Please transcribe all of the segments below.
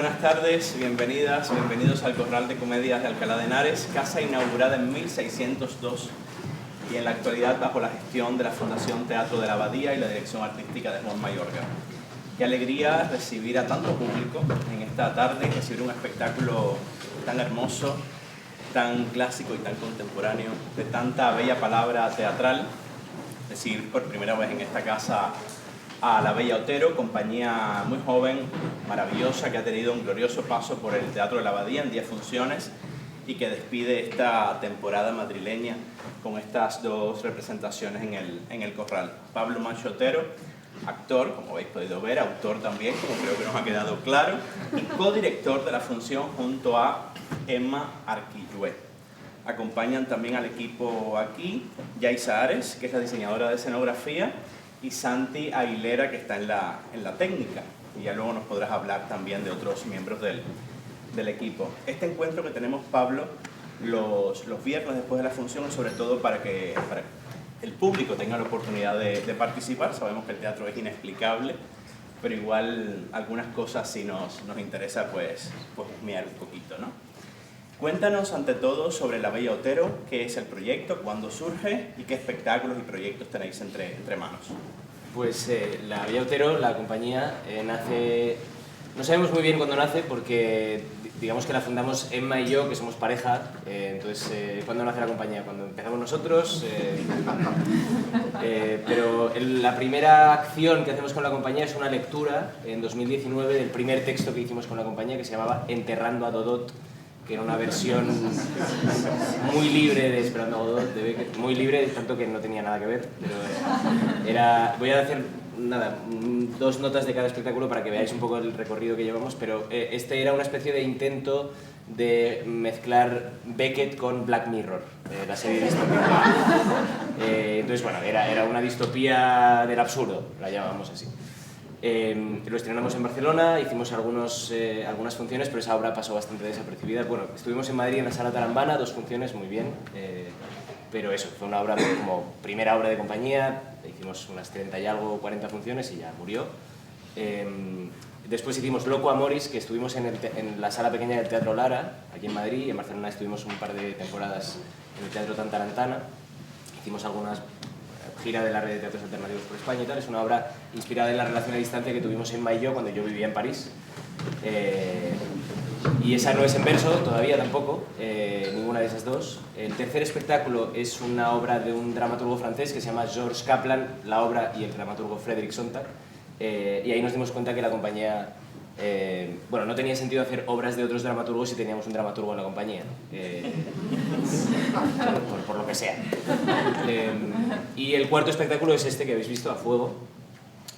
buenas tardes, bienvenidas, bienvenidos al Corral de Comedias de Alcalá de Henares, casa inaugurada en 1602 y en la actualidad bajo la gestión de la Fundación Teatro de la Abadía y la dirección artística de Juan Mayorga. Qué alegría recibir a tanto público en esta tarde, recibir un espectáculo tan hermoso, tan clásico y tan contemporáneo, de tanta bella palabra teatral. Recibir por primera vez en esta casa a la Bella Otero, compañía muy joven, maravillosa, que ha tenido un glorioso paso por el Teatro de la Abadía en 10 funciones y que despide esta temporada madrileña con estas 2 representaciones en el Corral. Pablo Macho Otero, actor, como habéis podido ver, autor también, como creo que nos ha quedado claro, y codirector de la función junto a Emma Arquillué. Acompañan también al equipo aquí Yaisa Ares, que es la diseñadora de escenografía, y Santi Aguilera, que está en la técnica, y ya luego nos podrás hablar también de otros miembros del equipo. Este encuentro que tenemos, Pablo, los viernes después de la función es sobre todo para que el público tenga la oportunidad de participar. Sabemos que el teatro es inexplicable, pero igual algunas cosas sí nos interesa pues mirar un poquito, ¿no? Cuéntanos ante todo sobre la Bella Otero, qué es el proyecto, cuándo surge y qué espectáculos y proyectos tenéis entre manos. Pues la Bella Otero, la compañía, nace... No sabemos muy bien cuándo nace porque digamos que la fundamos Emma y yo, que somos pareja. Entonces, ¿cuándo nace la compañía? Cuando empezamos nosotros. Pero la primera acción que hacemos con la compañía es una lectura en 2019 del primer texto que hicimos con la compañía, que se llamaba Enterrando a Dodot, que era una versión muy libre de Esperando a Godot, de Beckett, muy libre, tanto que no tenía nada que ver, pero era... Voy a hacer, nada, 2 notas de cada espectáculo para que veáis un poco el recorrido que llevamos, pero este era una especie de intento de mezclar Beckett con Black Mirror, la serie distópica. Entonces, bueno, era una distopía del absurdo, la llamábamos así. Lo estrenamos en Barcelona, hicimos algunas funciones, pero esa obra pasó bastante desapercibida. Bueno, estuvimos en Madrid en la Sala Tarambana, 2 funciones, muy bien, pero eso, fue una obra como primera obra de compañía, hicimos unas 30 y algo, 40 funciones y ya murió. Después hicimos Loco Amoris, que estuvimos en la sala pequeña del Teatro Lara, aquí en Madrid, y en Barcelona estuvimos un par de temporadas en el Teatro Tantarantana. Hicimos algunas gira de la red de teatros alternativos por España y tal. Es una obra inspirada en la relación a distancia que tuvimos Emma y yo cuando yo vivía en París. Y esa no es en verso todavía tampoco, ninguna de esas 2. El tercer espectáculo es una obra de un dramaturgo francés que se llama Georges Kaplan, la obra y el dramaturgo Frédéric Sontag. Y ahí nos dimos cuenta que la compañía... bueno, no tenía sentido hacer obras de otros dramaturgos si teníamos un dramaturgo en la compañía, por lo que sea. Y el cuarto espectáculo es este que habéis visto, A Fuego,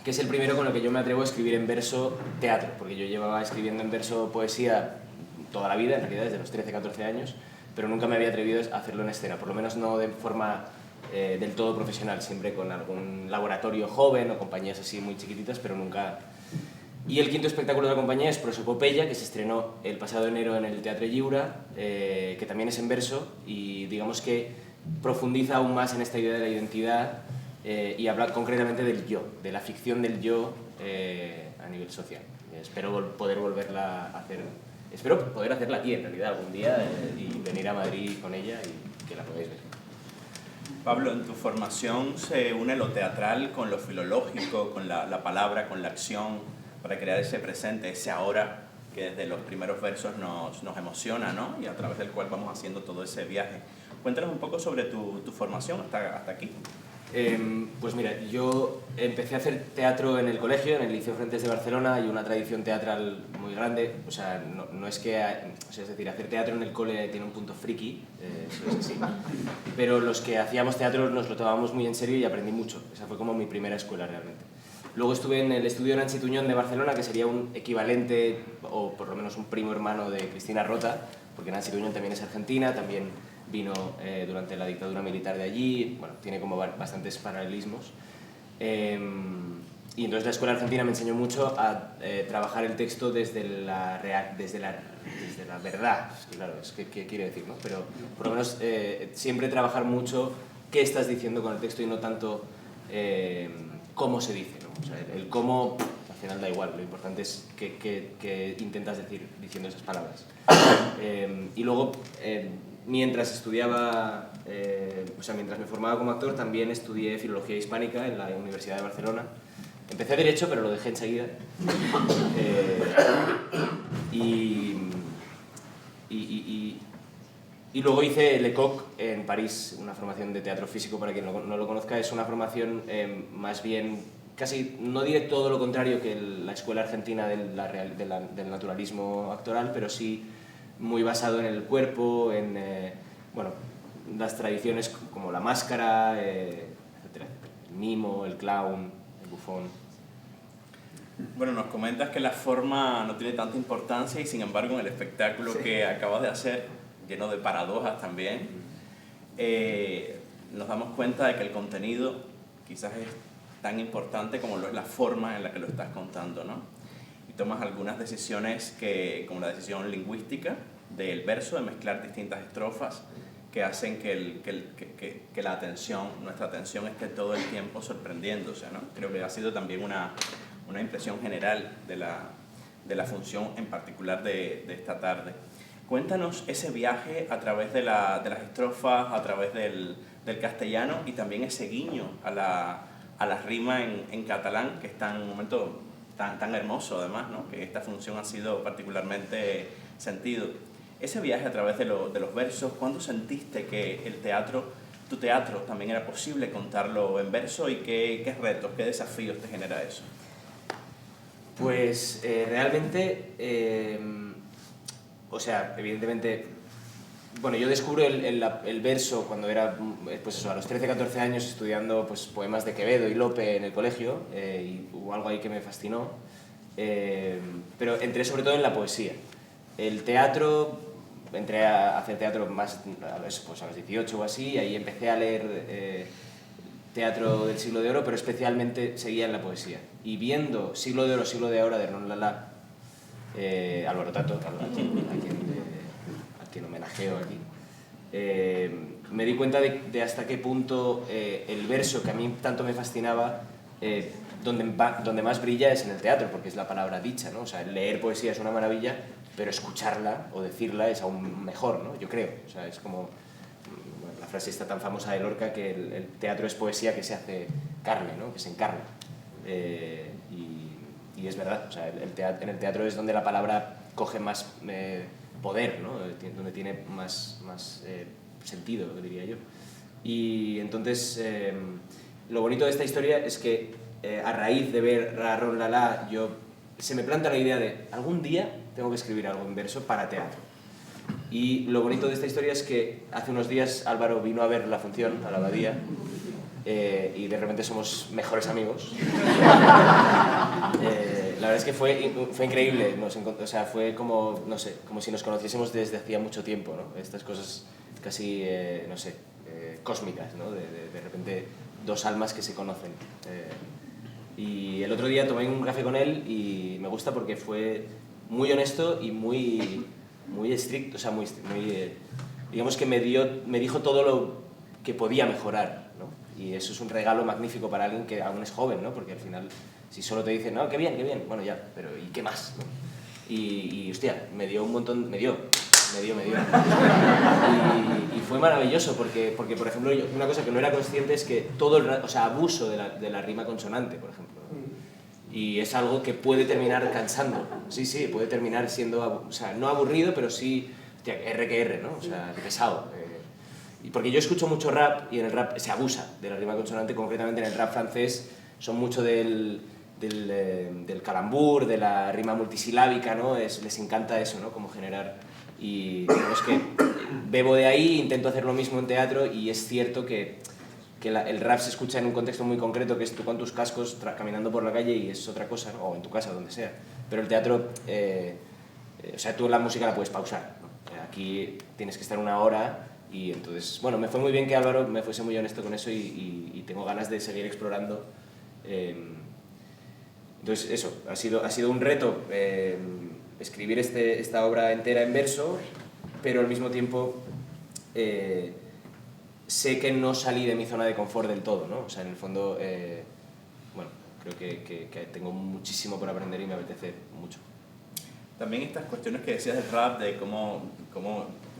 que es el primero con el que yo me atrevo a escribir en verso teatro, porque yo llevaba escribiendo en verso poesía toda la vida, en realidad desde los 13-14 años, pero nunca me había atrevido a hacerlo en escena, por lo menos no de forma del todo profesional, siempre con algún laboratorio joven o compañías así muy chiquititas, pero nunca... Y el quinto espectáculo de la compañía es Prosopopeya, que se estrenó el pasado enero en el Teatre Lliure, que también es en verso y digamos que profundiza aún más en esta idea de la identidad y habla concretamente del yo, de la ficción del yo a nivel social. Espero poder volverla a hacer, espero poder hacerla aquí en realidad algún día y venir a Madrid con ella y que la podáis ver. Pablo, en tu formación se une lo teatral con lo filológico, con la palabra, con la acción, para crear ese presente, ese ahora que desde los primeros versos nos emociona, ¿no? Y a través del cual vamos haciendo todo ese viaje. Cuéntanos un poco sobre tu formación hasta aquí. Pues mira, yo empecé a hacer teatro en el colegio, en el Liceo Frentes de Barcelona. Hay una tradición teatral muy grande, o sea, no es que... O sea, es decir, hacer teatro en el cole tiene un punto friki, eso es así. Pero los que hacíamos teatro nos lo tomábamos muy en serio y aprendí mucho. Esa fue como mi primera escuela realmente. Luego estuve en el estudio Nancy Tuñón de Barcelona, que sería un equivalente, o por lo menos un primo hermano de Cristina Rota, porque Nancy Tuñón también es argentina, también vino durante la dictadura militar de allí, bueno, tiene como bastantes paralelismos. Y entonces la escuela argentina me enseñó mucho a trabajar el texto desde la verdad, es que, claro, es que ¿qué quiere decir, no? Pero por lo menos siempre trabajar mucho qué estás diciendo con el texto y no tanto cómo se dice, ¿no? O sea, el cómo final da igual, lo importante es qué intentas decir diciendo esas palabras. Y luego, mientras estudiaba, o sea, mientras me formaba como actor, también estudié Filología Hispánica en la Universidad de Barcelona. Empecé Derecho, pero lo dejé enseguida. Y luego hice Lecoq en París, una formación de teatro físico, para quien no lo conozca. Es una formación más bien, casi, no diré todo lo contrario que la escuela argentina del naturalismo actoral, pero sí muy basado en el cuerpo, en bueno, las tradiciones como la máscara, etcétera. El mimo, el clown, el bufón. Bueno, nos comentas que la forma no tiene tanta importancia y sin embargo en el espectáculo que acabas de hacer, lleno de paradojas también, nos damos cuenta de que el contenido quizás es tan importante como lo es la forma en la que lo estás contando, ¿no? Y tomas algunas decisiones como la decisión lingüística del verso, de mezclar distintas estrofas que hacen que la atención, nuestra atención esté todo el tiempo sorprendiéndose, ¿no? Creo que ha sido también una impresión general de la función en particular de esta tarde. Cuéntanos ese viaje a través de las estrofas, a través del castellano y también ese guiño a la rima en catalán, que está en un momento tan hermoso además, ¿no? Que esta función ha sido particularmente sentido. Ese viaje a través de los versos, ¿cuándo sentiste que tu teatro también era posible contarlo en verso y qué retos, qué desafíos te genera eso? Pues realmente, o sea, evidentemente, bueno, yo descubro el verso cuando era, pues eso, a los 13-14 años estudiando pues, poemas de Quevedo y Lope en el colegio, y hubo algo ahí que me fascinó, pero entré sobre todo en la poesía. El teatro, entré a hacer teatro más pues a los 18 o así, y ahí empecé a leer teatro del Siglo de Oro, pero especialmente seguía en la poesía. Y viendo Siglo de Oro, Siglo de Ahora de Hernán Lala, Álvaro Tato, a quien homenajeo aquí, me di cuenta de hasta qué punto el verso, que a mí tanto me fascinaba, donde más brilla es en el teatro, porque es la palabra dicha, ¿no? O sea, leer poesía es una maravilla, pero escucharla o decirla es aún mejor, ¿no? Yo creo. O sea, es como la frase está tan famosa de Lorca que el teatro es poesía que se hace carne, ¿no? Que se encarna. Y es verdad, o sea, en el teatro es donde la palabra coge más poder, ¿no? Donde tiene más sentido, diría yo. Y entonces, lo bonito de esta historia es que a raíz de ver a Ron Lala, se me planta la idea de algún día tengo que escribir algo en verso para teatro. Y lo bonito de esta historia es que hace unos días Álvaro vino a ver la función a la Abadía, y de repente somos mejores amigos. La verdad es que fue increíble, o sea, fue como, no sé, como si nos conociésemos desde hacía mucho tiempo, ¿no? Estas cosas casi, no sé, cósmicas, ¿no? De repente dos almas que se conocen. Y el otro día tomé un café con él y me gusta porque fue muy honesto y muy estricto, o sea, digamos que me dijo todo lo que podía mejorar, ¿no? Y eso es un regalo magnífico para alguien que aún es joven, ¿no? Porque al final, si solo te dicen, no, qué bien, bueno, ya, pero ¿y qué más? ¿No? Y hostia, me dio un montón, me dio. Y fue maravilloso porque, por ejemplo, una cosa que no era consciente es que todo el rato, o sea, abuso de la rima consonante, por ejemplo, ¿no? Y es algo que puede terminar cansando. Sí, puede terminar siendo, o sea, no aburrido, pero sí, hostia, R que R, ¿no? O sea, pesado. Y porque yo escucho mucho rap y en el rap se abusa de la rima consonante, concretamente en el rap francés son mucho del calambur, de la rima multisilábica, ¿no? Les encanta eso, ¿no? Como generar. Y digamos que bebo de ahí, intento hacer lo mismo en teatro y es cierto que el rap se escucha en un contexto muy concreto, que es tú con tus cascos caminando por la calle y es otra cosa, ¿no? O en tu casa, donde sea. Pero el teatro, o sea, tú la música la puedes pausar, ¿no? Aquí tienes que estar una hora y entonces, bueno, me fue muy bien que Álvaro me fuese muy honesto con eso y tengo ganas de seguir explorando. Entonces, eso, ha sido un reto escribir esta obra entera en verso, pero al mismo tiempo sé que no salí de mi zona de confort del todo, ¿no? O sea, en el fondo, bueno, creo que tengo muchísimo por aprender y me apetece mucho. También estas cuestiones que decías del rap, de cómo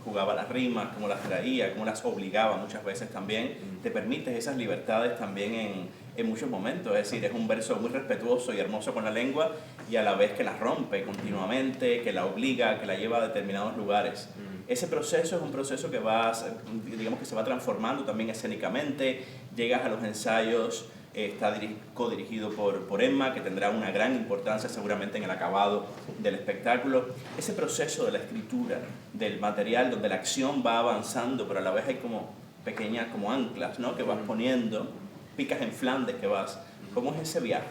jugaba las rimas, cómo las traía, cómo las obligaba muchas veces también, te permites esas libertades también en muchos momentos. Es decir, es un verso muy respetuoso y hermoso con la lengua y a la vez que la rompe continuamente, que la obliga, que la lleva a determinados lugares. Ese proceso es un proceso que digamos que se va transformando también escénicamente. Llegas a los ensayos, está codirigido por Emma, que tendrá una gran importancia seguramente en el acabado del espectáculo. Ese proceso de la escritura, del material, donde la acción va avanzando, pero a la vez hay como pequeñas como anclas, ¿no?, que vas poniendo, picas en Flandes que vas. ¿Cómo es ese viaje?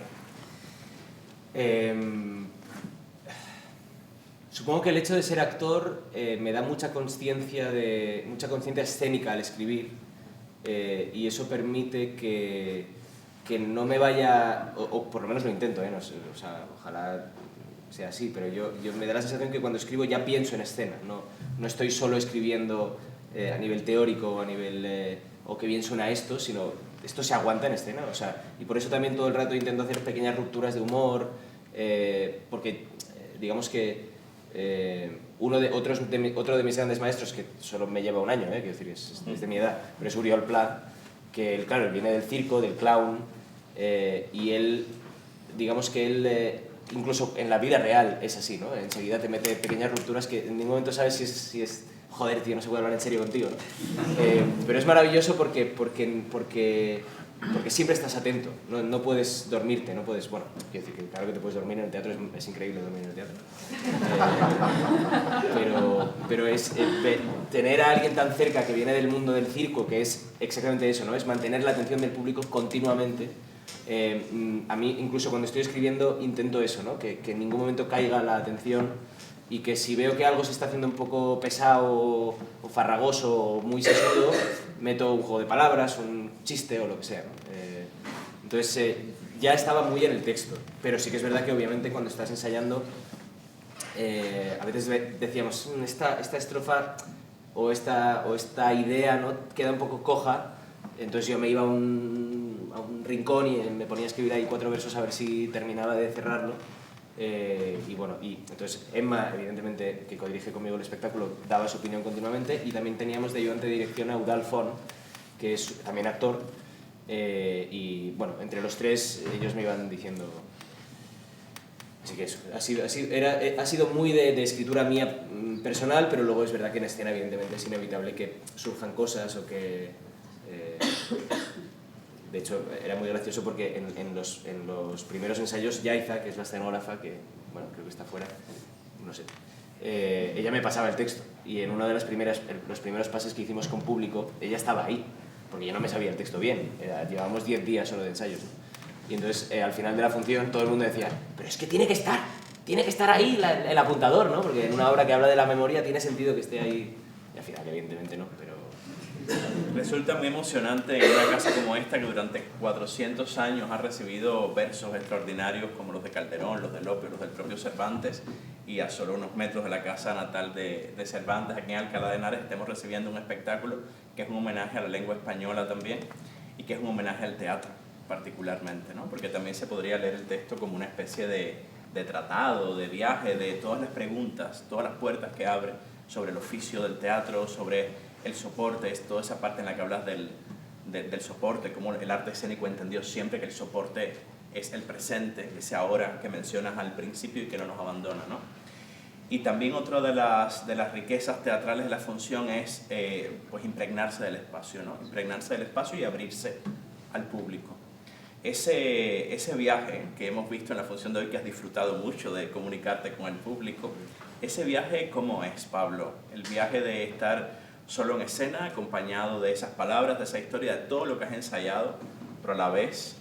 Supongo que el hecho de ser actor me da mucha conciencia escénica al escribir, y eso permite que no me vaya, o por lo menos lo intento, no sé, o sea, ojalá sea así, pero yo me da la sensación que cuando escribo ya pienso en escena, no estoy solo escribiendo a nivel teórico o a nivel o que bien suena esto, sino esto se aguanta en escena, o sea, y por eso también todo el rato intento hacer pequeñas rupturas de humor, porque digamos que otro de mis grandes maestros, que solo me lleva un año, quiero decir, es de mi edad, pero es Oriol Pla, que claro, él viene del circo, del clown, y él, digamos que él, incluso en la vida real es así, ¿no? Enseguida te mete pequeñas rupturas que en ningún momento sabes si es joder, tío, no se puede hablar en serio contigo, ¿no? Pero es maravilloso porque siempre estás atento, no puedes dormirte, no puedes, bueno, quiero decir que claro que te puedes dormir en el teatro, es increíble dormir en el teatro, pero es tener a alguien tan cerca que viene del mundo del circo, que es exactamente eso, ¿no? Es mantener la atención del público continuamente. A mí, incluso cuando estoy escribiendo, intento eso, ¿no? Que en ningún momento caiga la atención, y que si veo que algo se está haciendo un poco pesado o farragoso o muy sesudo, meto un juego de palabras, un chiste o lo que sea, ¿no? Entonces ya estaba muy en el texto, pero sí que es verdad que obviamente cuando estás ensayando a veces decíamos esta estrofa o esta idea, ¿no?, queda un poco coja, entonces yo me iba a un rincón y me ponía a escribir ahí 4 versos a ver si terminaba de cerrarlo. Y bueno, entonces Emma, evidentemente, que codirige conmigo el espectáculo, daba su opinión continuamente, y también teníamos de ayudante de dirección a Eudald Font, que es también actor, y bueno, entre los tres ellos me iban diciendo. Así que eso, ha sido muy de escritura mía personal, pero luego es verdad que en escena evidentemente es inevitable que surjan cosas o que... De hecho, era muy gracioso porque en los primeros ensayos, Yaiza, que es la escenógrafa, que bueno, creo que está fuera, no sé, ella me pasaba el texto, y en uno de los primeros pases que hicimos con público, ella estaba ahí, porque yo no me sabía el texto bien, llevábamos 10 días solo de ensayos, ¿no? Y entonces al final de la función todo el mundo decía, pero es que tiene que estar ahí el apuntador, ¿no? Porque en una obra que habla de la memoria tiene sentido que esté ahí, y al final evidentemente no, pero... Resulta muy emocionante en una casa como esta, que durante 400 años ha recibido versos extraordinarios como los de Calderón, los de Lope, los del propio Cervantes, y a solo unos metros de la casa natal de Cervantes, aquí en Alcalá de Henares, estemos recibiendo un espectáculo que es un homenaje a la lengua española también, y que es un homenaje al teatro particularmente, ¿no? Porque también se podría leer el texto como una especie de tratado, de viaje, de todas las preguntas, todas las puertas que abre sobre el oficio del teatro, sobre el soporte, es toda esa parte en la que hablas del soporte, como el arte escénico entendió siempre que el soporte es el presente, ese ahora que mencionas al principio y que no nos abandona, ¿no? Y también otra de las riquezas teatrales de la función es pues impregnarse del espacio, ¿no? Impregnarse del espacio y abrirse al público. Ese viaje que hemos visto en la función de hoy, que has disfrutado mucho de comunicarte con el público, ese viaje, ¿cómo es, Pablo? El viaje de estar solo en escena, acompañado de esas palabras, de esa historia, de todo lo que has ensayado, pero a la vez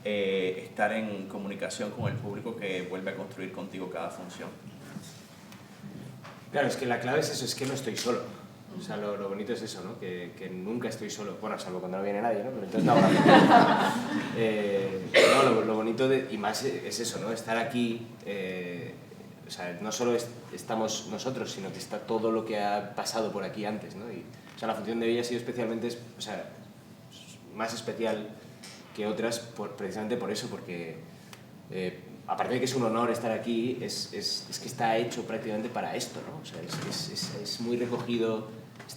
estar en comunicación con el público que vuelve a construir contigo cada función. Claro, es que la clave es eso, es que no estoy solo. O sea, lo bonito es eso, ¿no? Que nunca estoy solo. Bueno, salvo cuando no viene nadie, ¿no? Pero entonces no, lo bonito y más es eso, ¿no? Estar aquí, o sea, no solo estamos nosotros, sino que está todo lo que ha pasado por aquí antes, ¿no? O sea, la función de hoy ha sido especialmente, o sea, más especial que otras precisamente por eso, porque aparte de que es un honor estar aquí, es que está hecho prácticamente para esto, ¿no? O sea, es muy recogido,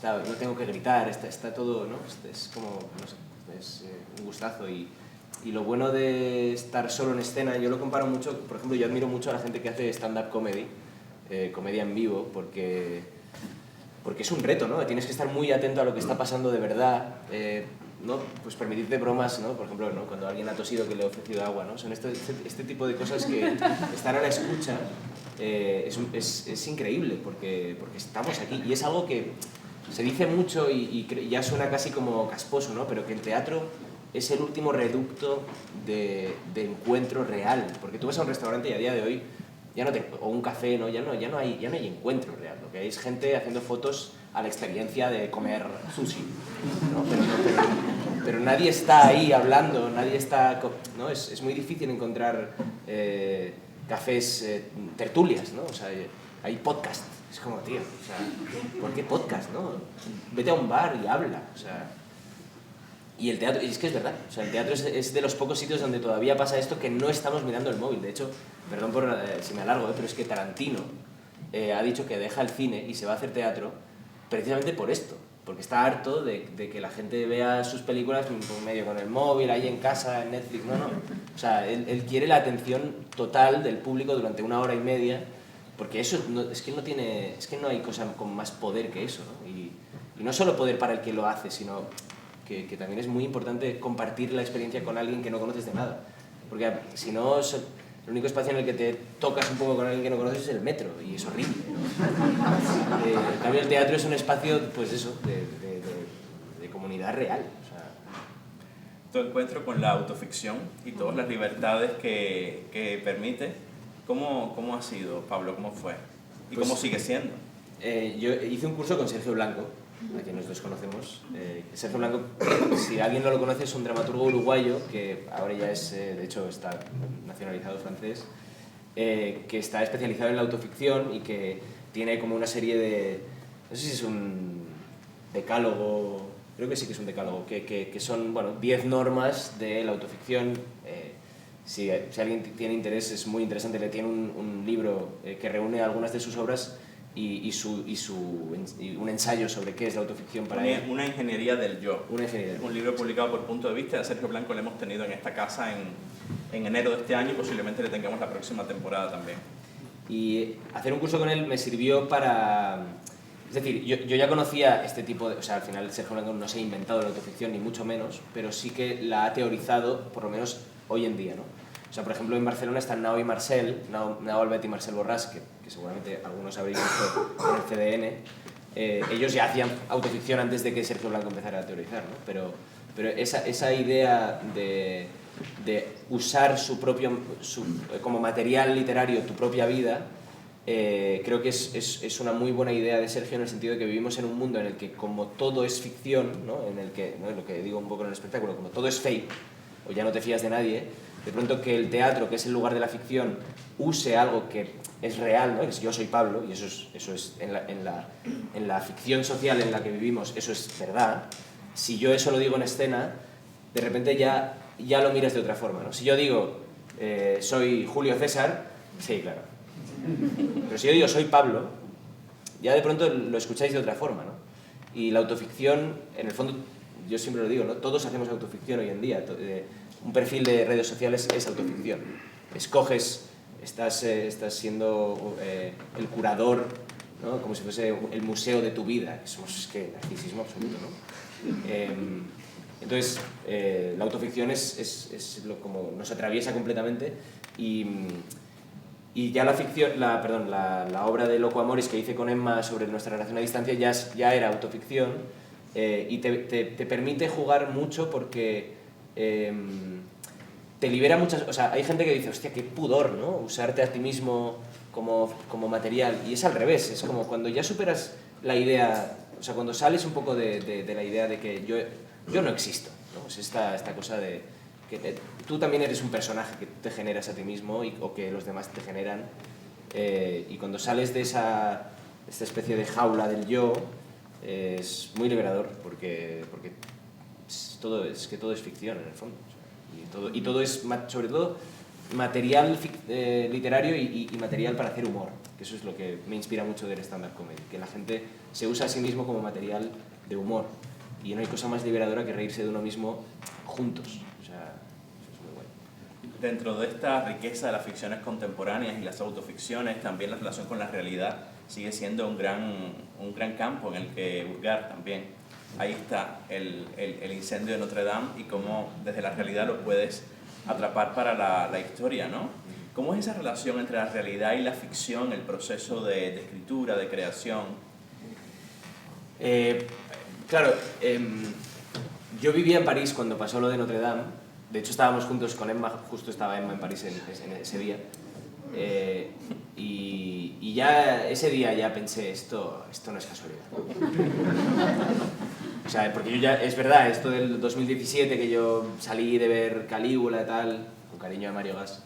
no tengo que gritar, está todo, ¿no? Es como, no sé, es un gustazo. Y lo bueno de estar solo en escena, yo lo comparo mucho, por ejemplo, yo admiro mucho a la gente que hace stand-up comedy, comedia en vivo, porque es un reto, ¿no? Tienes que estar muy atento a lo que está pasando de verdad, ¿no? Pues permitirte bromas, ¿no? Por ejemplo, ¿no? Cuando alguien ha tosido que le he ofrecido agua, ¿no? Son este tipo de cosas que estar a la escucha es increíble, porque estamos aquí. Y es algo que se dice mucho y ya suena casi como casposo, ¿no? Pero que el teatro es el último reducto de encuentro real. Porque tú vas a un restaurante y a día de hoy o un café, ¿no? Ya no hay encuentro real. Lo que hay es gente haciendo fotos a la experiencia de comer sushi, ¿no? Pero nadie está ahí hablando, nadie está, ¿no? Es muy difícil encontrar cafés, tertulias, ¿no? O sea, hay podcast. Es como, tío, o sea, ¿por qué podcast, no? Vete a un bar y habla, o sea. Y el teatro, y es que es verdad, o sea, el teatro es de los pocos sitios donde todavía pasa esto, que no estamos mirando el móvil. De hecho, perdón si me alargo, pero es que Tarantino ha dicho que deja el cine y se va a hacer teatro precisamente por esto, porque está harto de que la gente vea sus películas por medio con el móvil, ahí en casa, en Netflix. No. O sea, él quiere la atención total del público durante 1 hora y media, porque eso es que no hay cosa con más poder que eso, ¿no? Y no solo poder para el que lo hace, sino que también es muy importante compartir la experiencia con alguien que no conoces de nada. Porque si no, el único espacio en el que te tocas un poco con alguien que no conoces es el metro, y es horrible, ¿no? En cambio, el teatro es un espacio, pues eso, de comunidad real. O sea. Tu encuentro con la autoficción y todas las libertades que permite, ¿cómo ha sido, Pablo? ¿Cómo fue? ¿Y cómo sigue siendo? Yo hice un curso con Sergio Blanco, a quien nosotros conocemos. Sergio Blanco, si alguien no lo conoce, es un dramaturgo uruguayo que ahora ya de hecho está nacionalizado francés, que está especializado en la autoficción y que tiene como una serie de, no sé si es un decálogo, creo que sí que es un decálogo, que son, bueno, 10 normas de la autoficción. Si alguien tiene interés, es muy interesante. Le tiene un libro que reúne algunas de sus obras y un ensayo sobre qué es la autoficción para él. Una ingeniería del yo. Una ingeniería. Un libro publicado por Punto de Vista de Sergio Blanco. Lo hemos tenido en esta casa en enero de este año y posiblemente le tengamos la próxima temporada también. Y hacer un curso con él me sirvió para... Es decir, yo ya conocía este tipo de... O sea, al final Sergio Blanco no se ha inventado la autoficción, ni mucho menos, pero sí que la ha teorizado, por lo menos hoy en día, ¿no? O sea, por ejemplo, en Barcelona están Nao Albet y Marcel Borràs, que seguramente algunos habréis visto en el CDN. Ellos ya hacían autoficción antes de que Sergio Blanco empezara a teorizar, ¿no? Pero esa idea de usar como material literario tu propia vida, creo que es una muy buena idea de Sergio, en el sentido de que vivimos en un mundo en el que, como todo es ficción, ¿no? En el que, ¿no? Lo que digo un poco en el espectáculo, como todo es fake, o ya no te fías de nadie, de pronto que el teatro, que es el lugar de la ficción, use algo que es real, ¿no? Es yo soy Pablo, y eso es en la ficción social en la que vivimos, eso es verdad. Si yo eso lo digo en escena, de repente ya lo miras de otra forma, ¿no? Si yo digo, soy Julio César, sí, claro. Pero si yo digo, soy Pablo, ya de pronto lo escucháis de otra forma, ¿no? Y la autoficción, en el fondo, yo siempre lo digo, ¿no? Todos hacemos autoficción hoy en día. Un perfil de redes sociales es autoficción. Escoges, estás siendo el curador, ¿no? Como si fuese el museo de tu vida. Es que narcisismo absoluto, ¿no? Entonces, la autoficción como nos atraviesa completamente, y ya la obra de Loco Amoris que hice con Emma sobre nuestra relación a distancia ya era autoficción, y te permite jugar mucho porque te libera muchas... O sea, hay gente que dice, hostia, qué pudor, ¿no? Usarte a ti mismo como material. Y es al revés, es como cuando ya superas la idea, o sea, cuando sales un poco de la idea de que yo no existo, ¿no? Es esta cosa de que tú también eres un personaje que te generas a ti mismo o que los demás te generan, y cuando sales de esta especie de jaula del yo, es muy liberador, porque todo es ficción en el fondo. Y todo es, sobre todo, material literario y material para hacer humor, que eso es lo que me inspira mucho del stand-up comedy, que la gente se usa a sí mismo como material de humor, y no hay cosa más liberadora que reírse de uno mismo juntos. O sea, eso es muy bueno. Dentro de esta riqueza de las ficciones contemporáneas y las autoficciones, también la relación con la realidad sigue siendo un gran campo en el que hurgar también. Ahí está el incendio de Notre Dame y cómo desde la realidad lo puedes atrapar para la historia, ¿no? ¿Cómo es esa relación entre la realidad y la ficción, el proceso de escritura, de creación? Claro, yo vivía en París cuando pasó lo de Notre Dame. De hecho, estábamos juntos con Emma, justo estaba Emma en París en ese día. Y ya ese día ya pensé, esto no es casualidad. O sea, porque yo ya, es verdad, esto del 2017 que yo salí de ver Calígula y tal, con cariño a Mario Gas,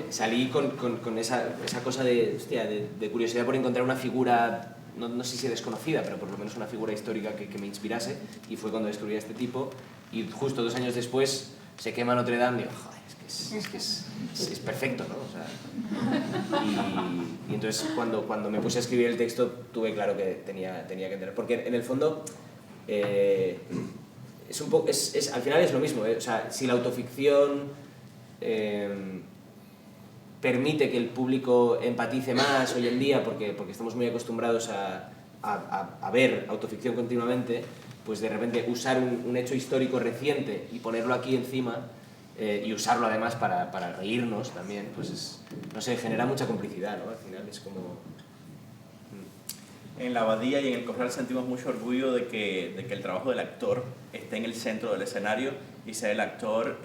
salí con esa cosa de, hostia, de curiosidad por encontrar una figura, no sé si desconocida, pero por lo menos una figura histórica que me inspirase, y fue cuando descubrí a este tipo, y justo 2 años después se quema Notre Dame y digo, joder, es perfecto, ¿no? O sea, y entonces cuando me puse a escribir el texto tuve claro que tenía que entender, porque en el fondo es un poco, al final es lo mismo, ¿eh? O sea, si la autoficción permite que el público empatice más hoy en día, porque estamos muy acostumbrados a ver autoficción continuamente, pues de repente usar un hecho histórico reciente y ponerlo aquí encima, y usarlo además para reírnos también, pues no sé, genera mucha complicidad, ¿no? Al final es como... En La Abadía y en El Corral sentimos mucho orgullo de que el trabajo del actor esté en el centro del escenario y sea el actor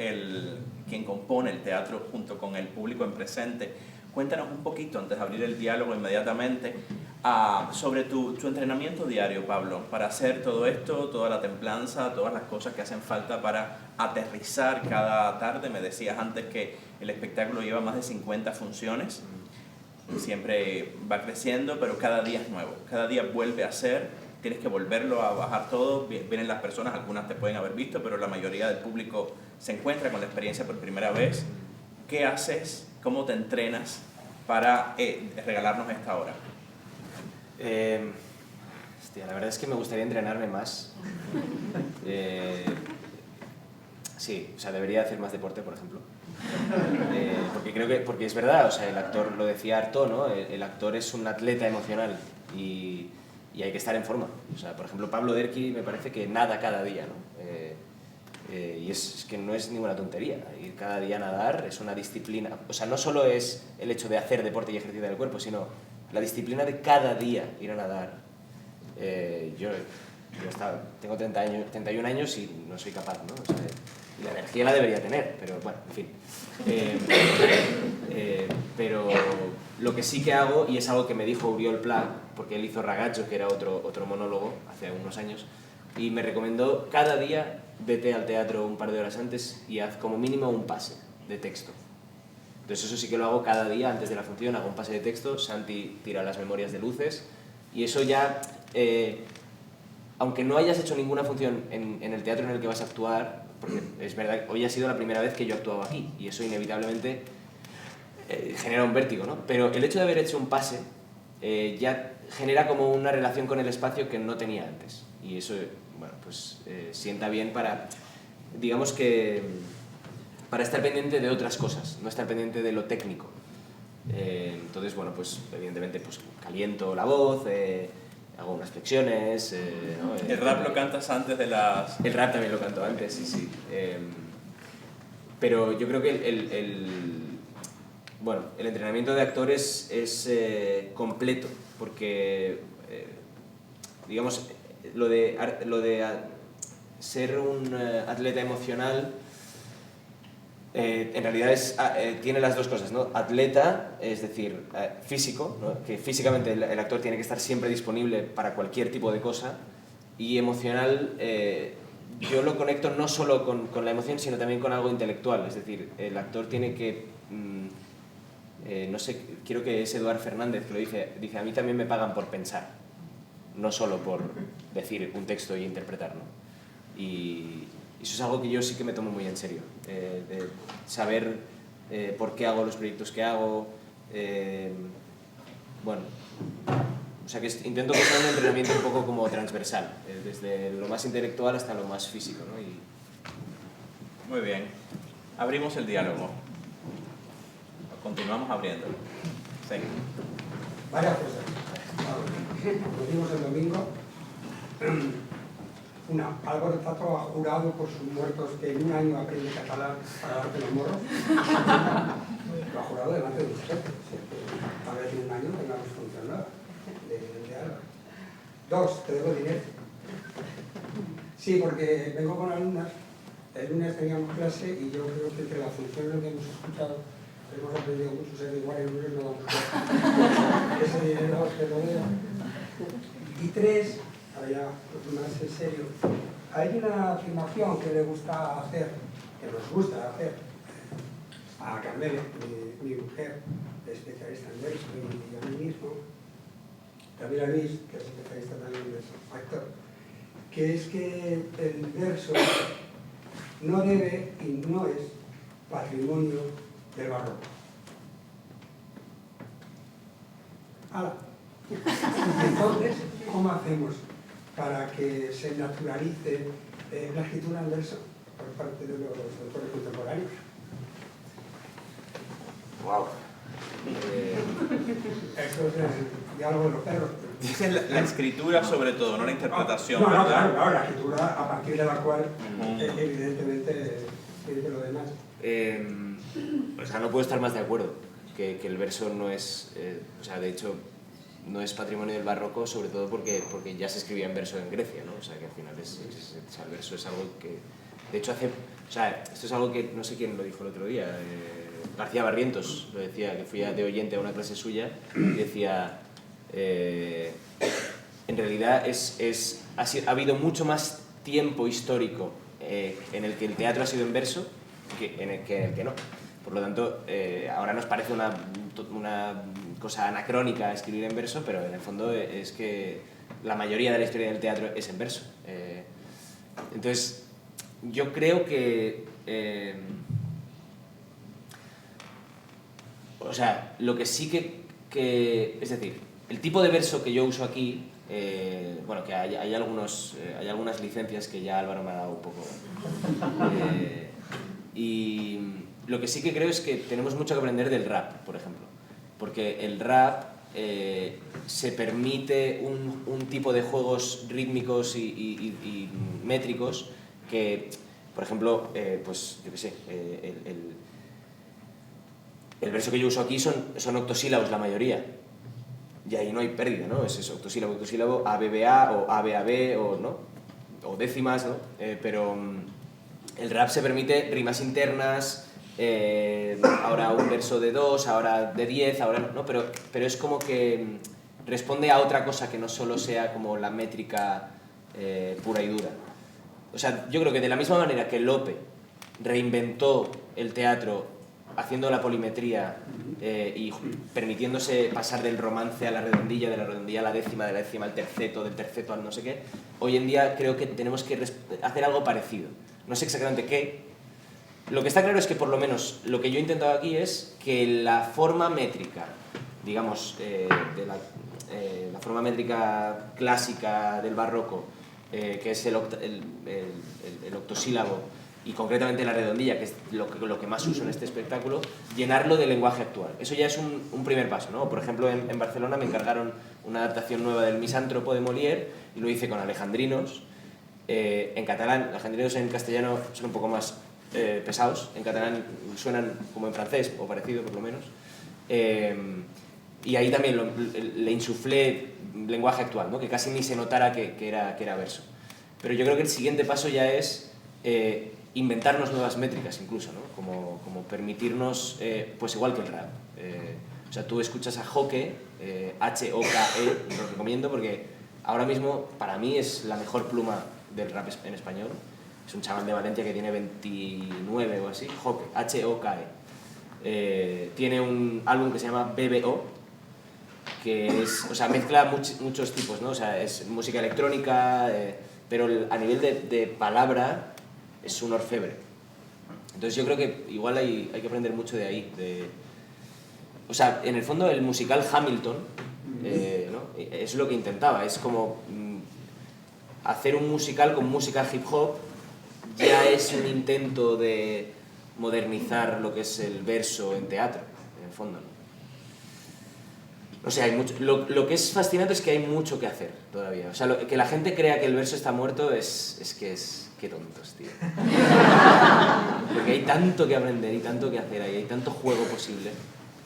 quien compone el teatro junto con el público en presente. Cuéntanos un poquito, antes de abrir el diálogo inmediatamente, sobre tu entrenamiento diario, Pablo, para hacer todo esto, toda la templanza, todas las cosas que hacen falta para aterrizar cada tarde. Me decías antes que el espectáculo lleva más de 50 funciones. Siempre va creciendo, pero cada día es nuevo, cada día vuelve a ser, tienes que volverlo a bajar todo, vienen las personas, algunas te pueden haber visto, pero la mayoría del público se encuentra con la experiencia por primera vez. ¿Qué haces? ¿Cómo te entrenas para regalarnos esta hora? Hostia, la verdad es que me gustaría entrenarme más. Sí, o sea, debería hacer más deporte, por ejemplo. Porque es verdad, o sea, el actor, lo decía Artaud, ¿no? El actor es un atleta emocional y hay que estar en forma. O sea, por ejemplo, Pablo Derqui me parece que nada cada día, ¿no? Y es que no es ninguna tontería. Ir cada día a nadar es una disciplina. O sea, no solo es el hecho de hacer deporte y ejercicio del cuerpo, sino la disciplina de cada día ir a nadar. Yo tengo 31 años y no soy capaz, ¿no? O sea, y la energía la debería tener, pero bueno, en fin. Pero lo que sí que hago, y es algo que me dijo Oriol Pla, porque él hizo Ragazzo, que era otro monólogo hace unos años, y me recomendó cada día vete al teatro un par de horas antes y haz como mínimo un pase de texto. Entonces eso sí que lo hago cada día antes de la función, hago un pase de texto, Santi tira las memorias de luces y eso ya, aunque no hayas hecho ninguna función en el teatro en el que vas a actuar, porque es verdad, hoy ha sido la primera vez que yo he actuado aquí y eso inevitablemente genera un vértigo, ¿no? Pero el hecho de haber hecho un pase ya genera como una relación con el espacio que no tenía antes y eso, bueno, pues sienta bien para, digamos que, para estar pendiente de otras cosas, no estar pendiente de lo técnico. Entonces, bueno, pues evidentemente pues caliento la voz, hago unas flexiones, ¿no? ¿El rap lo cantas antes de las...? El rap también lo canto antes, sí, sí. Pero yo creo que el entrenamiento de actores es completo, porque, digamos, lo de ser un atleta emocional en realidad tiene las dos cosas, ¿no? Atleta, es decir, físico, ¿no? Que físicamente el actor tiene que estar siempre disponible para cualquier tipo de cosa, y emocional, yo lo conecto no solo con la emoción, sino también con algo intelectual, es decir, el actor tiene que, no sé, quiero que es Eduard Fernández que lo dice, a mí también me pagan por pensar, no solo por decir un texto y interpretarlo. Y eso es algo que yo sí que me tomo muy en serio, de saber por qué hago los proyectos que hago, bueno, o sea que intento que sea un entrenamiento un poco como transversal, desde lo más intelectual hasta lo más físico, ¿no? Muy bien, abrimos el diálogo, continuamos abriéndolo. Sí. Varias cosas. Como dijimos el domingo, Álvaro Tato ha jurado por sus muertos que en un año aprende catalán para darte los morros. Lo ha jurado delante de mucha gente. A ver si en un año tengamos funcionado de Álvaro. 2, te debo dinero. Sí, porque vengo con alumnas. El lunes teníamos clase y yo creo que entre las funciones que hemos escuchado hemos aprendido mucho, ser igual el lunes no damos cuenta. Ese dinero te lo veo. Y 3, ahora ya más en serio, hay una afirmación que le gusta hacer, que nos gusta hacer, a Carmele, mi mujer, especialista en verso, y a mí mismo, también a Luis, que es especialista también en verso, actor, que es que el verso no debe y no es patrimonio del barroco. ¡Hala! Entonces, ¿cómo hacemos para que se naturalice la escritura en verso por parte de los autores contemporáneos? Wow. Eso es el diálogo de los perros. Dices la escritura sobre todo, no la interpretación, no, ¿verdad? claro, la escritura a partir de la cual evidentemente tiene lo demás. O sea, no puedo estar más de acuerdo que el verso no es, o sea, de hecho, no es patrimonio del barroco, sobre todo porque ya se escribía en verso en Grecia, ¿no? O sea, que al final o sea, el verso es algo que, de hecho, o sea, esto es algo que no sé quién lo dijo el otro día, García Barrientos lo decía, que fui de oyente a una clase suya y decía, en realidad ha habido mucho más tiempo histórico en el que el teatro ha sido en verso que en el que no. Por lo tanto, ahora nos parece una cosa anacrónica escribir en verso, pero en el fondo es que la mayoría de la historia del teatro es en verso. Entonces, yo creo que... o sea, lo que sí que... Es decir, el tipo de verso que yo uso aquí, bueno, que hay algunas licencias que ya Álvaro me ha dado un poco. Y lo que sí que creo es que tenemos mucho que aprender del rap, por ejemplo. Porque el rap se permite un tipo de juegos rítmicos y métricos que, por ejemplo, pues yo qué sé, el verso que yo uso aquí son octosílabos la mayoría. Y ahí no hay pérdida, ¿no? Es eso, octosílabo, octosílabo, ABBA o ABAB o, ¿no? O décimas, ¿no? Pero el rap se permite rimas internas, ahora un verso de 2, ahora de 10, ahora no, pero es como que responde a otra cosa que no solo sea como la métrica pura y dura. O sea, yo creo que de la misma manera que Lope reinventó el teatro haciendo la polimetría y permitiéndose pasar del romance a la redondilla, de la redondilla a la décima, de la décima al terceto, del terceto al no sé qué, hoy en día creo que tenemos que hacer algo parecido. No sé exactamente qué. Lo que está claro es que por lo menos lo que yo he intentado aquí es que la forma métrica, digamos, la forma métrica clásica del barroco, que es el octosílabo, y concretamente la redondilla, que es lo que más uso en este espectáculo, llenarlo de lenguaje actual. Eso ya es un primer paso, ¿no? Por ejemplo, en Barcelona me encargaron una adaptación nueva del Misántropo de Molière y lo hice con alejandrinos, en catalán. Alejandrinos en castellano son un poco más pesados, en catalán suenan como en francés, o parecido por lo menos. Y ahí también le insuflé lenguaje actual, ¿no? Que casi ni se notara que era verso. Pero yo creo que el siguiente paso ya es inventarnos nuevas métricas incluso, ¿no? Como permitirnos, pues igual que el rap. O sea, tú escuchas a Joke, H-O-K-E, lo recomiendo porque ahora mismo para mí es la mejor pluma del rap en español. Es un chaval de Valencia que tiene 29 o así, Joke, H-O-K-E. Tiene un álbum que se llama BBO, que es, o sea, mezcla muchos tipos, ¿no? O sea, es música electrónica, pero a nivel de palabra es un orfebre. Entonces yo creo que igual hay que aprender mucho de ahí. O sea, en el fondo el musical Hamilton, ¿no? Es lo que intentaba, es como hacer un musical con música hip hop, ya es un intento de modernizar lo que es el verso en teatro, en el fondo, ¿no? O sea, hay mucho, lo que es fascinante es que hay mucho que hacer todavía. O sea, que la gente crea que el verso está muerto qué tontos, tío. Porque hay tanto que aprender y tanto que hacer ahí, hay tanto juego posible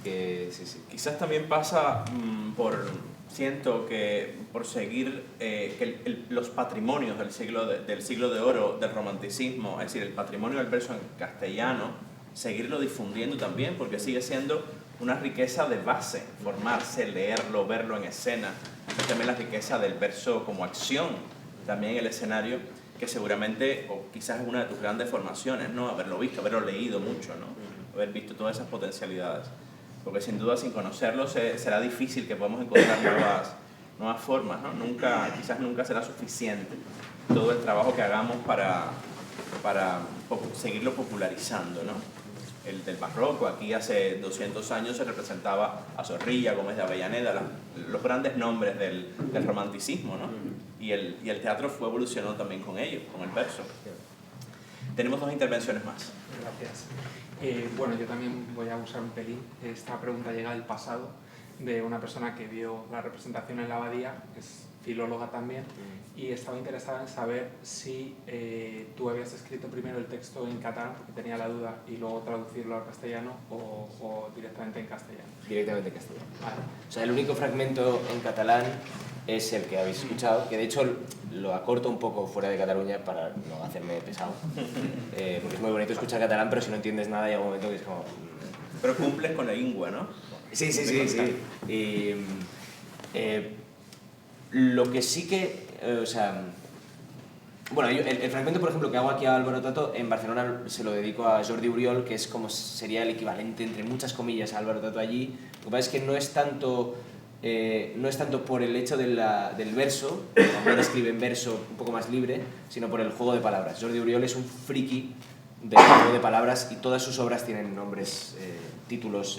que sí. Quizás también pasa siento que por seguir los patrimonios del siglo de oro del romanticismo, es decir, el patrimonio del verso en castellano, seguirlo difundiendo también, porque sigue siendo una riqueza de base, formarse, leerlo, verlo en escena. También la riqueza del verso como acción, también en el escenario, que seguramente, o quizás es una de tus grandes formaciones, ¿no? Haberlo visto, haberlo leído mucho, ¿no? Haber visto todas esas potencialidades. Porque sin duda, sin conocerlo, será difícil que podamos encontrar nuevas formas, ¿no? Quizás nunca será suficiente todo el trabajo que hagamos para seguirlo popularizando, ¿no? El del barroco, aquí hace 200 años se representaba a Zorrilla, Gómez de Avellaneda, los grandes nombres del romanticismo, ¿no? Y el teatro fue evolucionando también con ellos, con el verso. Tenemos 2 intervenciones más. Gracias. Bueno, yo también voy a usar un pelín. Esta pregunta llega del pasado, de una persona que vio la representación en la Abadía, es filóloga también, y estaba interesada en saber si tú habías escrito primero el texto en catalán, porque tenía la duda, y luego traducirlo al castellano, o directamente en castellano. Directamente en castellano. Vale. O sea, el único fragmento en catalán es el que habéis escuchado, que de hecho lo acorto un poco fuera de Cataluña para no hacerme pesado, porque es muy bonito escuchar catalán, pero si no entiendes nada llega un momento que es como... Pero cumples con la lingua, ¿no? Sí. Y, lo que sí que... o sea... Bueno, el fragmento, por ejemplo, que hago aquí a Álvaro Tato, en Barcelona se lo dedico a Jordi Oriol, que es como sería el equivalente, entre muchas comillas, a Álvaro Tato allí. Lo que pasa es que no es tanto por el hecho del verso, él escribe en verso un poco más libre, sino por el juego de palabras. Jordi Oriol es un friki del juego de palabras y todas sus obras tienen nombres, títulos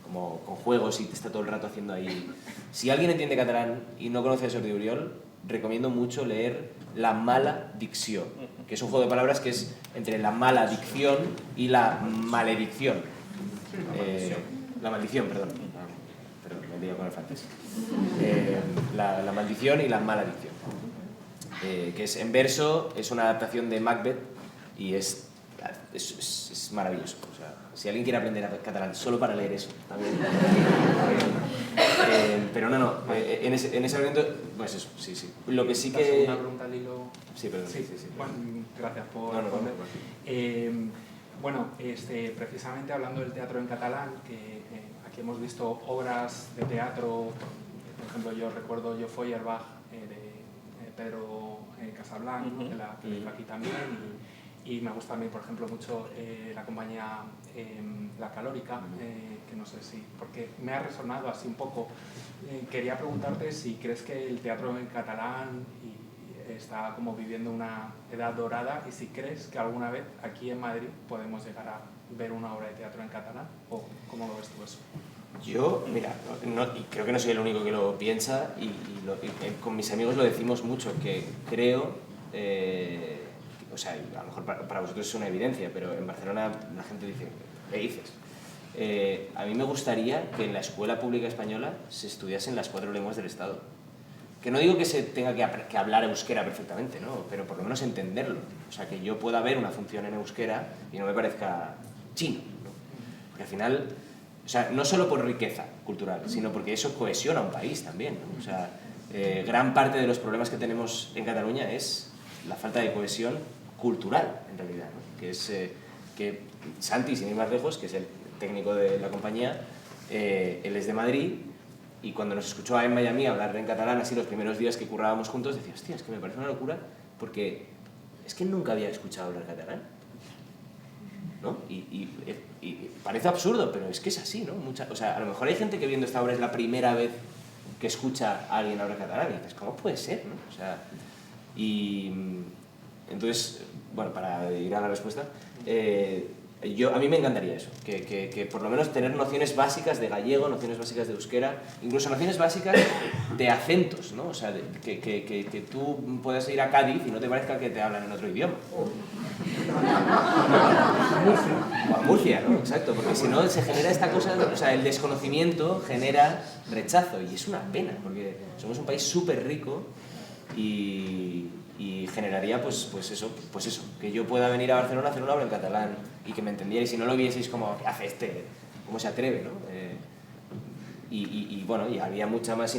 como con juegos, y te está todo el rato haciendo ahí... Si alguien entiende catalán y no conoce a Jordi Oriol, recomiendo mucho leer La mala dicció, que es un juego de palabras que es entre la mala dicción y la maledicción. La maldición, perdón. Perdón, me he liado con el francés. La maldición y la maledicción. Que es en verso, es una adaptación de Macbeth y es maravilloso. O sea, si alguien quiere aprender catalán solo para leer eso, también. Pero no, en ese momento, pues eso, sí. Lo que sí que... Una pregunta al hilo... Sí, perdón. Sí. Bueno, gracias por No, responder. Bueno, precisamente hablando del teatro en catalán, que aquí hemos visto obras de teatro, por ejemplo, yo recuerdo Jo Feuerbach, de Pedro Casablanc, que la hizo aquí también, y me gusta a mí, por ejemplo, mucho la compañía La Calórica, que no sé si, porque me ha resonado así un poco. Quería preguntarte si crees que el teatro en catalán está como viviendo una edad dorada, y si crees que alguna vez aquí en Madrid podemos llegar a ver una obra de teatro en catalán, o cómo lo ves tú eso. Yo, mira, y creo que no soy el único que lo piensa, y con mis amigos lo decimos mucho, que creo, o sea, a lo mejor para vosotros es una evidencia, pero en Barcelona la gente dice, ¿qué dices? A mí me gustaría que en la escuela pública española se estudiasen las 4 lenguas del Estado. Que no digo que se tenga que hablar euskera perfectamente, ¿no? Pero por lo menos entenderlo. O sea, que yo pueda ver una función en euskera y no me parezca chino, ¿no? Porque al final, o sea, no solo por riqueza cultural, sino porque eso cohesiona un país también, ¿no? O sea, gran parte de los problemas que tenemos en Cataluña es la falta de cohesión cultural, en realidad, ¿no? Que es que Santi, sin ir más lejos, que es el técnico de la compañía, él es de Madrid. Y cuando nos escuchó en Miami hablar en catalán, así los primeros días que currábamos juntos, decía, hostia, es que me parece una locura, porque es que nunca había escuchado hablar catalán, ¿no? Y parece absurdo, pero es que es así, ¿no? O sea, a lo mejor hay gente que viendo esta obra es la primera vez que escucha a alguien hablar catalán, y dices, ¿cómo puede ser, no? O sea, y Entonces, bueno, para ir a la respuesta, a mí me encantaría eso, que por lo menos tener nociones básicas de gallego, nociones básicas de euskera, incluso nociones básicas de acentos, ¿no? O sea, que tú puedas ir a Cádiz y no te parezca que te hablan en otro idioma. O a Murcia, ¿no? Exacto, porque si no se genera esta cosa, o sea, el desconocimiento genera rechazo y es una pena, porque somos un país súper rico y generaría pues eso, que yo pueda venir a Barcelona a hacer una obra en catalán y que me entendierais y no lo vieseis como, ¿qué hace este? ¿Cómo se atreve? ¿No? Bueno, y había mucho más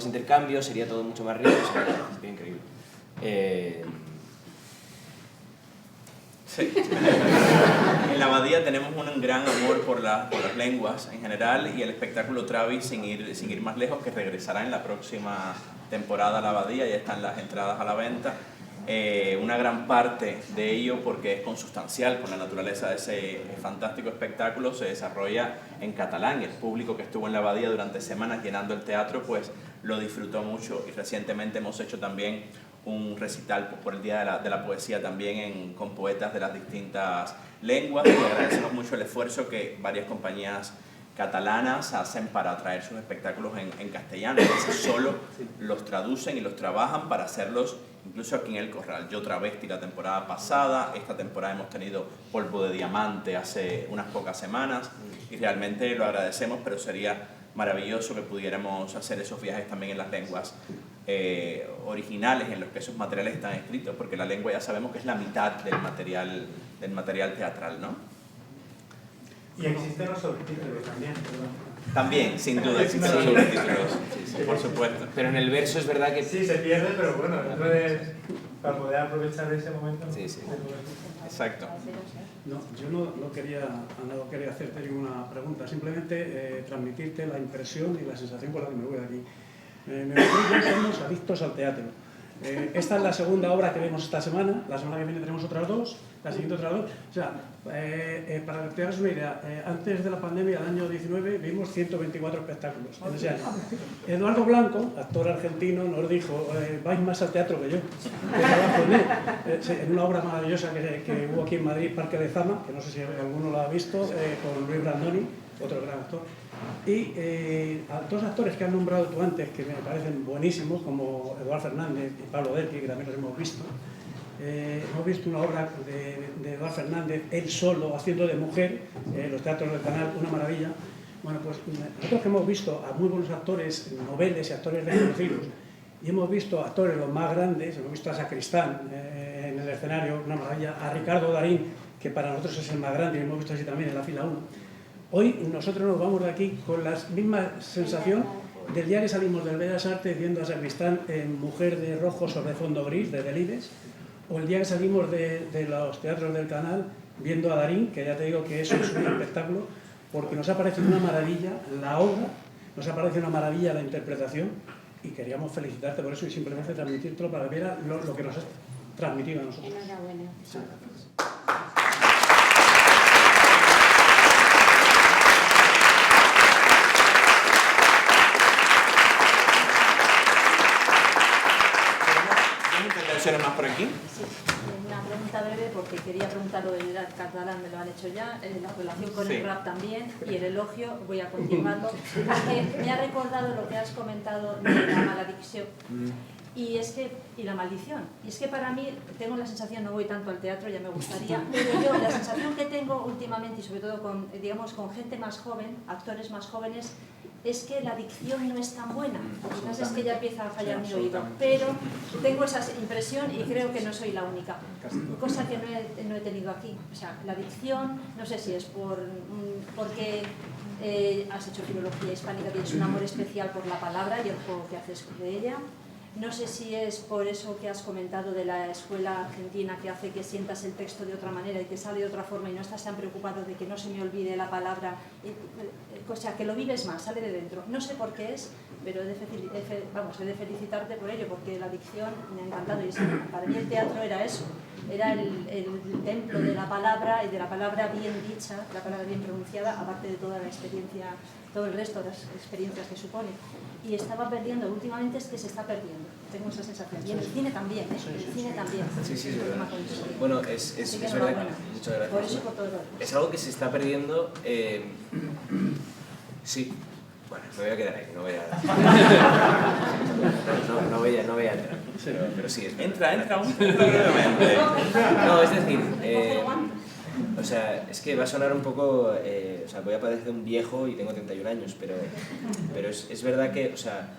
intercambio, sería todo mucho más rico, sería increíble. Sí. En la Abadía tenemos un gran amor por las lenguas en general y el espectáculo Travis, sin ir más lejos, que regresará en la próxima temporada a la Abadía, ya están las entradas a la venta. Una gran parte de ello, porque es consustancial con la naturaleza de ese fantástico espectáculo, se desarrolla en catalán y el público que estuvo en la Abadía durante semanas llenando el teatro pues lo disfrutó mucho, y recientemente hemos hecho también un recital por el Día de la Poesía también con poetas de las distintas lenguas, y agradecemos mucho el esfuerzo que varias compañías catalanas hacen para traer sus espectáculos en castellano. A veces solo los traducen y los trabajan para hacerlos incluso aquí en El Corral. Yo Travesti la temporada pasada, esta temporada hemos tenido Polvo de Diamante hace unas pocas semanas y realmente lo agradecemos, pero sería maravilloso que pudiéramos hacer esos viajes también en las lenguas originales en los que esos materiales están escritos, porque la lengua ya sabemos que es la mitad del material teatral, ¿no? Y existen los subtítulos también, perdón. También, sin duda, existen los subtítulos, sí, por supuesto. Pero en el verso es verdad que... Sí, se pierde, pero bueno, para poder aprovechar ese momento. Sí. Exacto. No, yo no quería hacerte ninguna pregunta, simplemente transmitirte la impresión y la sensación con la que me voy de aquí. Me voy, somos adictos al teatro. Esta es la segunda obra que vemos esta semana, la semana que viene tenemos otras dos, la siguiente otras dos. O sea, para que te hagas una idea, antes de la pandemia, el año 19, vimos 124 espectáculos en ese año. Eduardo Blanco, actor argentino, nos dijo, vais más al teatro que yo, que trabajo en él. En una obra maravillosa que hubo aquí en Madrid, Parque de Zama, que no sé si alguno lo ha visto, con Luis Brandoni, otro gran actor. Y a dos actores que has nombrado tú antes, que me parecen buenísimos, como Eduardo Fernández y Pablo Delqui, que también los hemos visto. Hemos visto una obra de Eduardo Fernández, él solo, haciendo de mujer, los teatros del Canal, una maravilla. Bueno, pues nosotros que hemos visto a muy buenos actores, noveles y actores reconocidos, y hemos visto actores los más grandes, hemos visto a Sacristán en el escenario, una maravilla, a Ricardo Darín, que para nosotros es el más grande, y hemos visto así también en la fila 1. Hoy nosotros nos vamos de aquí con la misma sensación del día que salimos del Bellas Artes viendo a Sacristán en Mujer de rojo sobre fondo gris, de Delibes, o el día que salimos de los teatros del Canal viendo a Darín, que ya te digo que eso es un espectáculo, porque nos ha parecido una maravilla la obra, nos ha parecido una maravilla la interpretación, y queríamos felicitarte por eso y simplemente transmitírtelo para que vieras lo que nos has transmitido a nosotros. Enhorabuena. Sí. ¿Más por aquí? Sí, una pregunta breve porque quería preguntar lo del catalán, me lo han hecho ya, la relación con el rap también y el elogio, voy a continuarlo, porque me ha recordado lo que has comentado de la maledicción y la maldición. Y es que para mí, tengo la sensación, no voy tanto al teatro, ya me gustaría, pero yo la sensación que tengo últimamente y sobre todo con gente más joven, actores más jóvenes, es que la dicción no es tan buena. Quizás es que ya empieza a fallar mi oído, pero tengo esa impresión y creo que no soy la única. Cosa que no he tenido aquí. O sea, la dicción, no sé si es porque has hecho filología hispánica, tienes un amor especial por la palabra y el juego que haces de ella. No sé si es por eso que has comentado de la escuela argentina que hace que sientas el texto de otra manera y que sale de otra forma y no estás tan preocupado de que no se me olvide la palabra. o sea, que lo vives más, sale de dentro. No sé por qué es, pero he de felicitarte por ello, porque la dicción me ha encantado. Y para mí el teatro era eso, era el templo de la palabra, y de la palabra bien dicha, la palabra bien pronunciada, aparte de toda la experiencia, todo el resto de las experiencias que supone. Y estaba perdiendo, últimamente es que se está perdiendo, tengo esa sensación. Y en el cine también, ¿eh? En el cine también. Sí, sí, es verdad. Bueno, es verdad. Muchas gracias. Por eso y por todo lo demás. Es algo que se está perdiendo. Sí. Bueno, me voy a quedar ahí, no voy a entrar. Pero sí, es verdad. Entra un poco brevemente. No, es decir, o sea, es que va a sonar un poco, o sea, voy a parecer un viejo y tengo 31 años, pero es verdad que, o sea,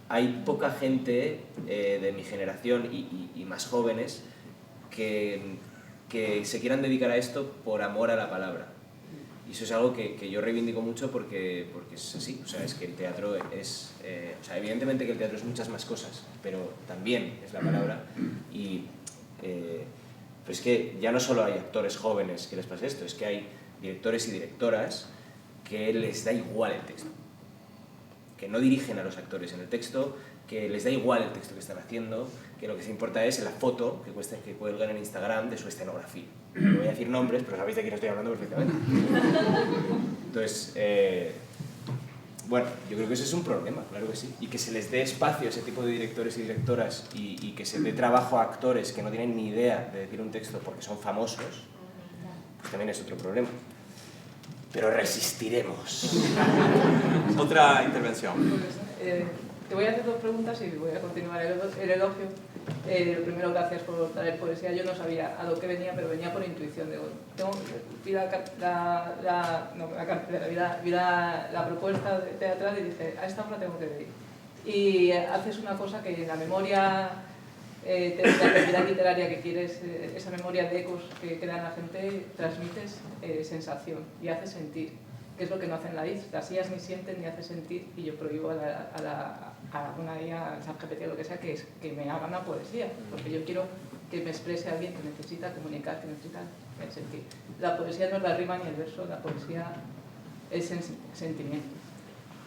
hay poca gente de mi generación y más jóvenes que se quieran dedicar a esto por amor a la palabra. Y eso es algo que yo reivindico mucho porque es así, o sea, es que el teatro es, o sea, evidentemente que el teatro es muchas más cosas, pero también es la palabra. Y pero es que ya no solo hay actores jóvenes que les pasa esto, es que hay directores y directoras que les da igual el texto, que no dirigen a los actores en el texto, que les da igual el texto que están haciendo, que lo que se importa es la foto que cuelgan en Instagram de su escenografía. No voy a decir nombres, pero sabéis de quién estoy hablando perfectamente. Entonces, bueno, yo creo que ese es un problema, claro que sí. Y que se les dé espacio a ese tipo de directores y directoras y que se dé trabajo a actores que no tienen ni idea de decir un texto porque son famosos, pues también es otro problema. Pero resistiremos. Otra intervención. Te voy a hacer dos preguntas y voy a continuar el elogio. Lo primero, gracias por traer poesía. Yo no sabía a lo que venía, pero venía por intuición. Vi la propuesta teatral y dije, a esta obra tengo que ver. Y haces una cosa que en la memoria, la actividad literaria que quieres, esa memoria de ecos que queda en la gente, transmites sensación y haces sentir, que es lo que no hacen las IAs ni sienten ni hacen sentir, y yo prohíbo a una IA, al ChatGPT o lo que sea, que me haga una poesía, porque yo quiero que me exprese a alguien que necesita comunicar, que necesita sentir. La poesía no es la rima ni el verso, la poesía es sentimiento.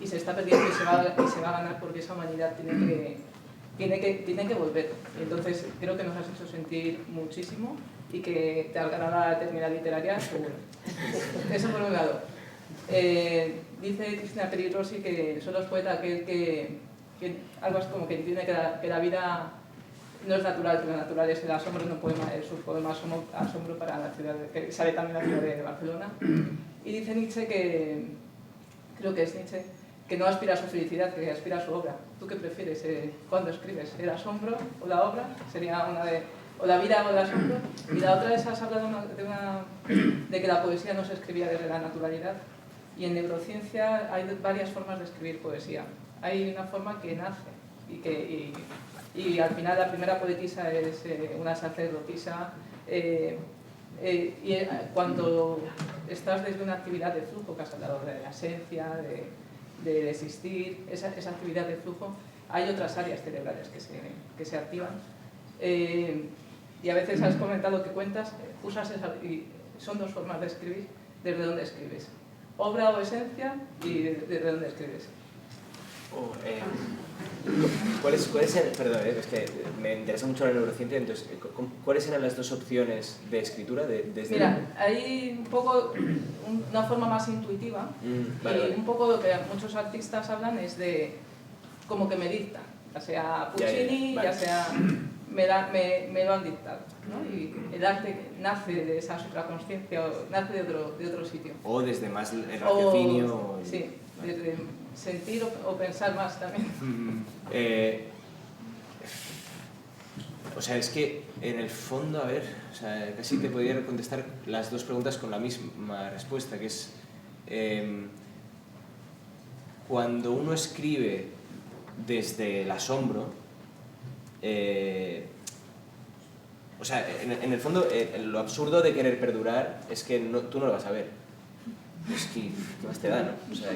Y se está perdiendo y se va a ganar porque esa humanidad tiene que volver. Y entonces creo que nos has hecho sentir muchísimo y que te alcanzará la eternidad literaria, seguro. Eso por un lado. Dice Cristina Peri-Rossi que solo es poeta aquel que algo así como que entiende que la vida no es natural, que lo natural es el asombro, no poema, su poema Asombro para la ciudad, que sale también la ciudad de Barcelona. Y dice Nietzsche creo que es Nietzsche, que no aspira a su felicidad, que aspira a su obra. ¿Tú qué prefieres cuando escribes? ¿El asombro o la obra? Sería una de... o la vida o el asombro. Y la otra vez has hablado de que la poesía no se escribía desde la naturalidad. Y en neurociencia hay varias formas de escribir poesía. Hay una forma que nace y al final la primera poetisa es una sacerdotisa. Cuando estás desde una actividad de flujo, que has hablado de la esencia, de existir, esa actividad de flujo, hay otras áreas cerebrales que se activan. Y a veces has comentado que cuentas, usas y son dos formas de escribir. ¿Desde dónde escribes? Obra o esencia, y desde dónde escribes. Perdón, es que me interesa mucho la neurociencia, entonces, ¿cuáles eran las dos opciones de escritura? Mira, hay un poco una forma más intuitiva, vale. Un poco lo que muchos artistas hablan es de como que me dictan, ya sea Puccini, vale. Ya sea me lo han dictado, ¿no? Y el arte nace de esa supraconsciencia, nace de otro sitio. O desde más el raciocinio. Sí, desde sentir o pensar más también. O sea, es que en el fondo, a ver, o sea, casi te podría contestar las dos preguntas con la misma respuesta, que es cuando uno escribe desde el asombro, o sea, en el fondo, lo absurdo de querer perdurar es que tú no lo vas a ver. Es que, ¿qué más te da, no? O sea,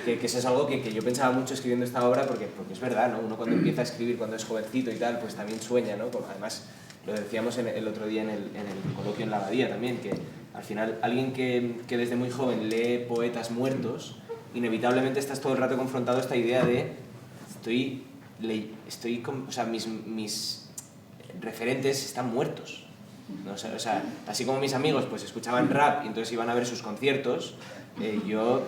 que eso es algo que yo pensaba mucho escribiendo esta obra, porque es verdad, ¿no? Uno cuando empieza a escribir, cuando es jovencito y tal, pues también sueña, ¿no? Además, lo decíamos el otro día en el coloquio en la Abadía también, que al final, alguien que desde muy joven lee poetas muertos, inevitablemente estás todo el rato confrontado a esta idea de o sea, mis referentes están muertos, ¿no? O sea, así como mis amigos pues escuchaban rap y entonces iban a ver sus conciertos, yo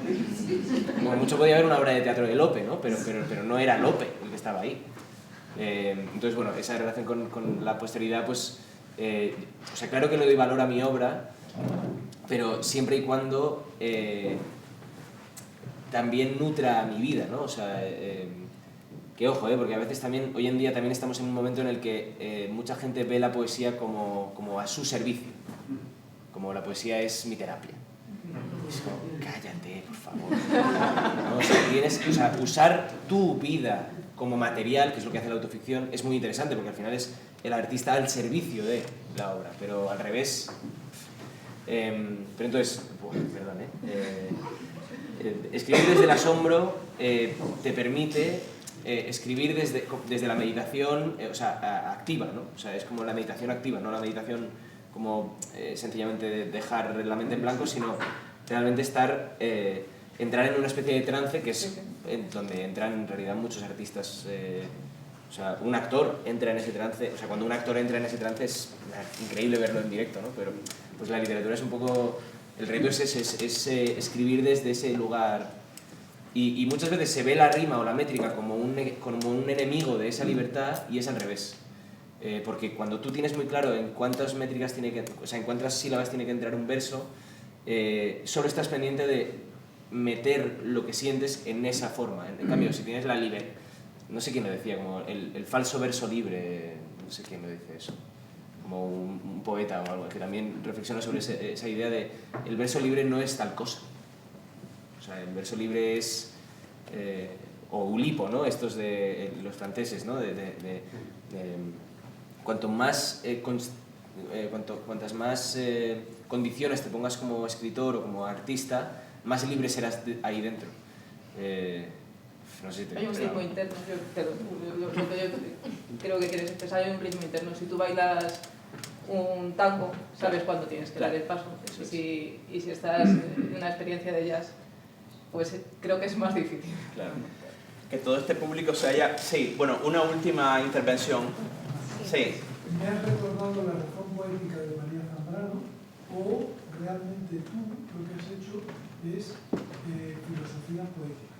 como mucho podía ver una obra de teatro de Lope, ¿no? Pero no era Lope el que estaba ahí. Entonces, bueno, esa relación con la posteridad, pues, o sea, claro que le doy valor a mi obra, pero siempre y cuando también nutra mi vida, ¿no? O sea, que ojo, porque a veces también, hoy en día también estamos en un momento en el que mucha gente ve la poesía como a su servicio, como la poesía es mi terapia. Es como, cállate, por favor. ¿No? O sea, usar tu vida como material, que es lo que hace la autoficción, es muy interesante, porque al final es el artista al servicio de la obra, pero al revés. Pero entonces, perdón, escribir desde el asombro te permite escribir desde la meditación, o sea, activa, ¿no? O sea, es como la meditación activa, no la meditación como sencillamente dejar la mente en blanco, sino realmente entrar en una especie de trance, que es donde entran en realidad muchos artistas. O sea, un actor entra en ese trance, o sea, cuando un actor entra en ese trance es increíble verlo en directo, ¿no? Pero pues la literatura es un poco, el reto es escribir desde ese lugar. Y muchas veces se ve la rima o la métrica como un enemigo de esa libertad, y es al revés. Porque cuando tú tienes muy claro en cuántas métricas en cuántas sílabas tiene que entrar un verso, solo estás pendiente de meter lo que sientes en esa forma. En cambio, si tienes la libertad, no sé quién lo decía, como el falso verso libre, no sé quién lo dice eso, como un poeta o algo, que también reflexiona sobre esa idea de el verso libre no es tal cosa. O sea, el verso libre es, o Ulipo, ¿no? Estos de los franceses, ¿no? Cuantas más condiciones te pongas como escritor o como artista, más libre serás ahí dentro. No sé si te hay un ritmo interno, lo que yo creo que quieres expresar, hay un ritmo interno. Si tú bailas un tango, sabes cuándo tienes que dar el paso. Y si estás en una experiencia de jazz, pues creo que es más difícil. Claro. Que todo este público se haya... Sí, bueno, una última intervención. Sí. ¿Me has recordado la reforma poética de María Zambrano o realmente tú lo que has hecho es filosofía poética?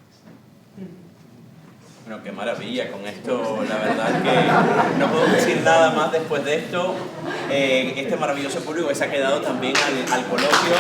Bueno, qué maravilla con esto, la verdad que no puedo decir nada más después de esto. Este maravilloso público que se ha quedado también al coloquio.